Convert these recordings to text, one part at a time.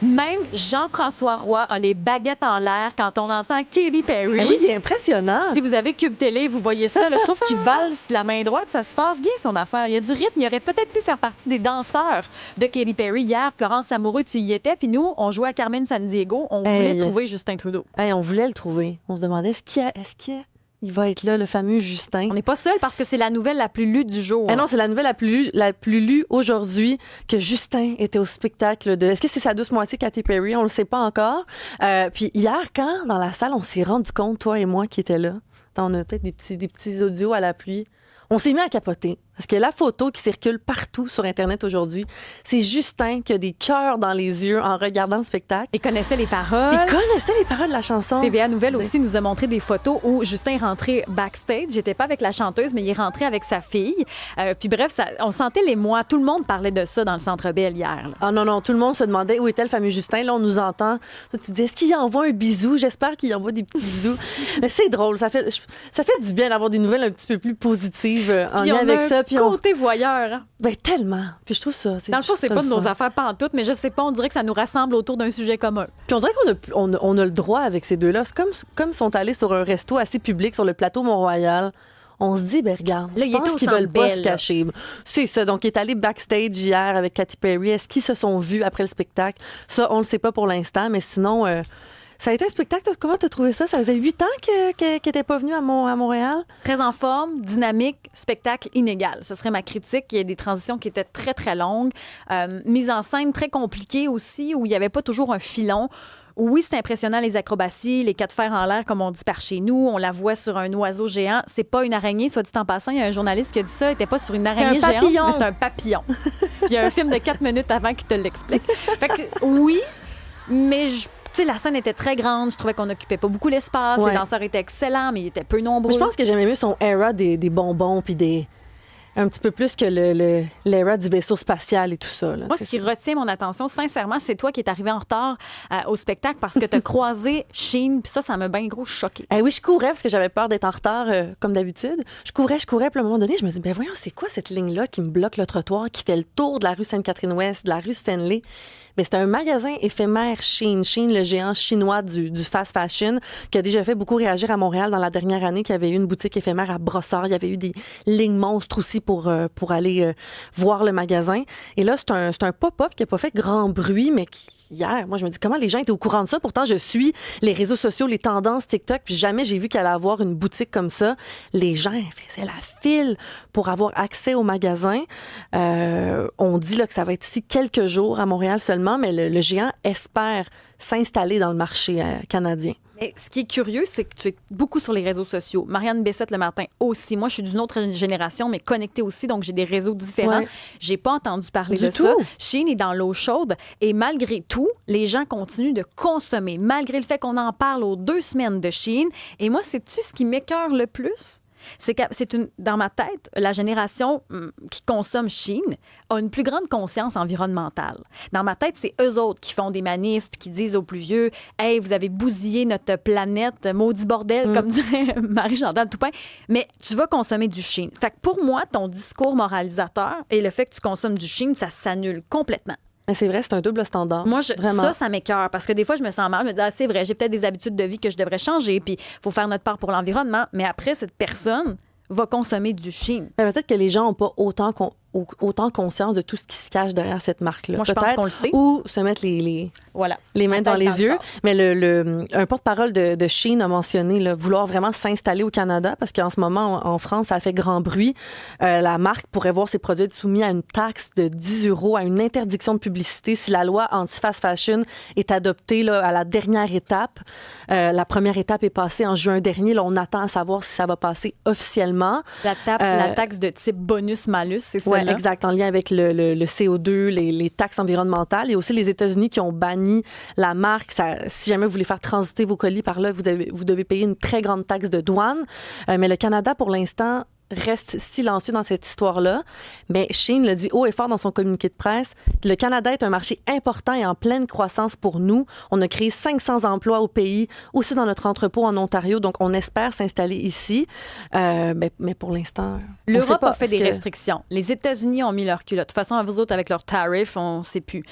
Même Jean-François Roy a les baguettes en l'air quand on entend Katy Perry. Ah oui, il est impressionnant. Si vous avez Cube Télé, vous voyez ça. Là, je trouve qu'il valse la main droite. Ça se passe bien, son affaire. Il y a du rythme. Il aurait peut-être pu faire partie des danseurs de Katy Perry. Hier, Florence Lamoureux, tu y étais. Puis nous, on jouait à Carmen Sandiego. On voulait trouver Justin Trudeau. Hey, on voulait le trouver. On se demandait, il va être là, le fameux Justin? On n'est pas seul parce que c'est la nouvelle la plus lue du jour. Non, c'est la nouvelle la plus lue aujourd'hui, que Justin était au spectacle de... Est-ce que c'est sa douce moitié, Katy Perry? On le sait pas encore. Puis hier, quand, dans la salle, on s'est rendu compte, toi et moi qui étais là, on a peut-être des petits audios à la pluie, on s'est mis à capoter. Parce que la photo qui circule partout sur Internet aujourd'hui, c'est Justin qui a des cœurs dans les yeux en regardant le spectacle. Il connaissait les paroles. Il connaissait les paroles de la chanson. TVA Nouvelle aussi nous a montré des photos où Justin est rentré backstage. J'étais pas avec la chanteuse, mais il est rentré avec sa fille. Puis bref, on sentait l'émoi. Tout le monde parlait de ça dans le Centre Bell hier. Là. Ah non, tout le monde se demandait où était le fameux Justin. Là, on nous entend. Toi, tu te dis, est-ce qu'il envoie un bisou? J'espère qu'il envoie des petits bisous. Mais c'est drôle. Ça fait du bien d'avoir des nouvelles un petit peu plus positives en lien avec ça. Puis côté voyeur. Hein? Ben tellement. Puis je trouve ça. Dans le fond, c'est pas de nos affaires pantoute, mais je sais pas, on dirait que ça nous rassemble autour d'un sujet commun. Puis on dirait qu'on a le droit avec ces deux-là. C'est comme sont allés sur un resto assez public sur le plateau Mont-Royal. On se dit, ben regarde, là, je pense qu'ils veulent pas se cacher. C'est ça. Donc, il est allé backstage hier avec Katy Perry. Est-ce qu'ils se sont vus après le spectacle? Ça, on le sait pas pour l'instant, mais sinon... Ça a été un spectacle. Comment tu as trouvé ça? Ça faisait 8 ans qu'il n'était pas venu à Montréal. Très en forme, dynamique, spectacle inégal. Ce serait ma critique. Il y a des transitions qui étaient très, très longues. Mise en scène très compliquée aussi, où il n'y avait pas toujours un filon. Oui, c'est impressionnant, les acrobaties, les 4 fers en l'air, comme on dit par chez nous. On la voit sur un oiseau géant. C'est pas une araignée, soit dit en passant. Il y a un journaliste qui a dit ça. Il n'était pas sur une araignée géante, mais c'est un papillon. Puis il y a un film de 4 minutes avant qui te l'explique. Fait que, oui, mais tu sais, la scène était très grande. Je trouvais qu'on n'occupait pas beaucoup l'espace. Les danseurs étaient excellents, mais ils étaient peu nombreux. Mais je pense que j'aimais mieux son era des bonbons puis un petit peu plus que l'era du vaisseau spatial et tout ça. Là, moi, ce qui retient mon attention, sincèrement, c'est toi qui es arrivé en retard au spectacle parce que tu as croisé Shein, puis ça m'a bien gros choqué. Oui, je courais parce que j'avais peur d'être en retard comme d'habitude. Je courais, puis à un moment donné, je me dis, ben voyons, c'est quoi cette ligne-là qui me bloque le trottoir, qui fait le tour de la rue Sainte-Catherine-Ouest, de la rue Stanley? Ben, c'est un magasin éphémère Shein. Shein, le géant chinois du fast fashion, qui a déjà fait beaucoup réagir à Montréal dans la dernière année, qui avait eu une boutique éphémère à Brossard. Il y avait eu des lignes monstres aussi pour aller voir le magasin. Et là, c'est un pop-up qui n'a pas fait grand bruit, mais hier, moi, je me dis, comment les gens étaient au courant de ça? Pourtant, je suis les réseaux sociaux, les tendances TikTok, puis jamais j'ai vu qu'elle allait avoir une boutique comme ça. Les gens faisaient la file pour avoir accès au magasin. On dit là, que ça va être ici quelques jours à Montréal seulement, mais le géant espère s'installer dans le marché canadien. Et ce qui est curieux, c'est que tu es beaucoup sur les réseaux sociaux. Marianne Bessette le matin aussi. Moi, je suis d'une autre génération, mais connectée aussi, donc j'ai des réseaux différents. Ouais. J'ai pas entendu parler de ça. Shein est dans l'eau chaude et malgré tout, les gens continuent de consommer, malgré le fait qu'on en parle aux 2 semaines de Shein. Et moi, sais-tu ce qui m'écoeure le plus? C'est que dans ma tête, la génération qui consomme Shein a une plus grande conscience environnementale. Dans ma tête, c'est eux autres qui font des manifs puis qui disent aux plus vieux « Hey, vous avez bousillé notre planète, maudit bordel », comme dirait Marie-Chantal Toupin. Mais tu vas consommer du Shein. Fait que pour moi, ton discours moralisateur et le fait que tu consommes du Shein, ça s'annule complètement. Mais c'est vrai, c'est un double standard. Moi, ça m'écoeure parce que des fois, je me sens mal. Je me dis, c'est vrai, j'ai peut-être des habitudes de vie que je devrais changer, puis il faut faire notre part pour l'environnement. Mais après, cette personne va consommer du Shein. Peut-être que les gens n'ont pas autant conscience de tout ce qui se cache derrière cette marque-là. Moi, je pense qu'on le sait. Ou se mettre les mains dans les yeux. Mais un porte-parole de Shein a mentionné là, vouloir vraiment s'installer au Canada parce qu'en ce moment, en France, ça a fait grand bruit. La marque pourrait voir ses produits être soumis à une taxe de 10 €, à une interdiction de publicité si la loi anti-fast fashion est adoptée là, à la dernière étape. La première étape est passée en juin dernier. Là, on attend à savoir si ça va passer officiellement. La taxe de type bonus-malus, c'est ça? Oui, exact. En lien avec le CO2, les taxes environnementales. Il y a aussi les États-Unis qui ont banni la marque. Si jamais vous voulez faire transiter vos colis par là, vous devez payer une très grande taxe de douane. Mais le Canada, pour l'instant, reste silencieux dans cette histoire-là. Mais Shein le dit haut et fort dans son communiqué de presse. Le Canada est un marché important et en pleine croissance pour nous. On a créé 500 emplois au pays, aussi dans notre entrepôt en Ontario. Donc, on espère s'installer ici. Mais pour l'instant, l'Europe a fait des restrictions. Les États-Unis ont mis leur culotte. De toute façon, à vous autres, avec leurs tarifs, on ne sait plus.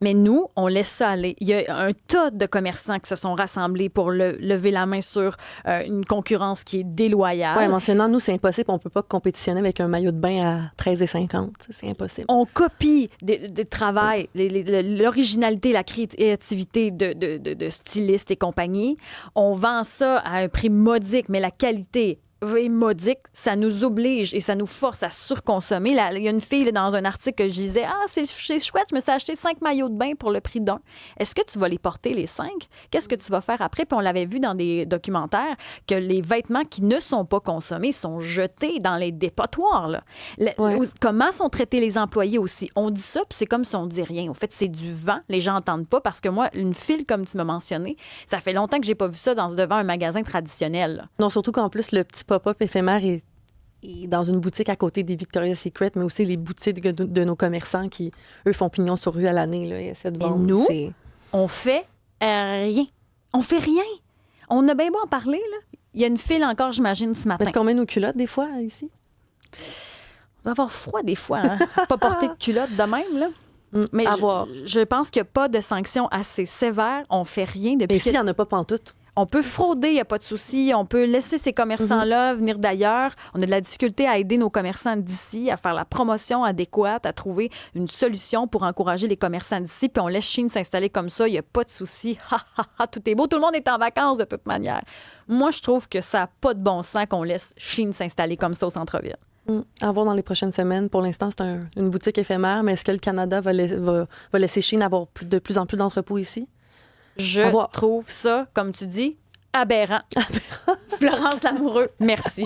Mais nous, on laisse ça aller. Il y a un tas de commerçants qui se sont rassemblés pour lever la main sur une concurrence qui est déloyale. Oui, mentionnant, nous, c'est impossible. On ne peut pas compétitionner avec un maillot de bain à 13,50. C'est impossible. On copie des travails, l'originalité, la créativité de stylistes et compagnie. On vend ça à un prix modique, mais la qualité est modique, ça nous oblige et ça nous force à surconsommer. Il y a une fille là, dans un article que je disais « Ah, c'est chouette, je me suis acheté 5 maillots de bain pour le prix d'un. » Est-ce que tu vas les porter, les 5? Qu'est-ce que tu vas faire après? Puis on l'avait vu dans des documentaires que les vêtements qui ne sont pas consommés sont jetés dans les dépotoirs. Là. Comment sont traités les employés aussi? On dit ça, puis c'est comme si on dit rien. En fait, c'est du vent. Les gens n'entendent pas parce que moi, une file, comme tu m'as mentionné, ça fait longtemps que j'ai pas vu ça devant un magasin traditionnel. Là. Non, surtout qu'en plus, le petit pop-up éphémère est dans une boutique à côté des Victoria's Secret, mais aussi les boutiques de nos commerçants qui, eux, font pignon sur rue à l'année là, et essaient de vendre. Et nous, on fait rien. On fait rien. On a bien beau en parler, là. Il y a une file encore, j'imagine, ce matin. Est-ce qu'on met nos culottes des fois ici? On va avoir froid des fois, hein? Pas porter de culotte de même, là. Mais je pense qu'il n'y a pas de sanctions assez sévères. On fait rien depuis... Mais ici, il n'y en a pas pantoute. On peut frauder, il n'y a pas de souci. On peut laisser ces commerçants-là venir d'ailleurs. On a de la difficulté à aider nos commerçants d'ici, à faire la promotion adéquate, à trouver une solution pour encourager les commerçants d'ici. Puis on laisse Shein s'installer comme ça, il n'y a pas de souci. Tout est beau. Tout le monde est en vacances de toute manière. Moi, je trouve que ça n'a pas de bon sens qu'on laisse Shein s'installer comme ça au centre-ville. À voir dans les prochaines semaines. Pour l'instant, c'est une boutique éphémère, mais est-ce que le Canada va laisser Shein avoir de plus en plus d'entrepôts ici? Je trouve ça, comme tu dis, aberrant. Florence Lamoureux, merci.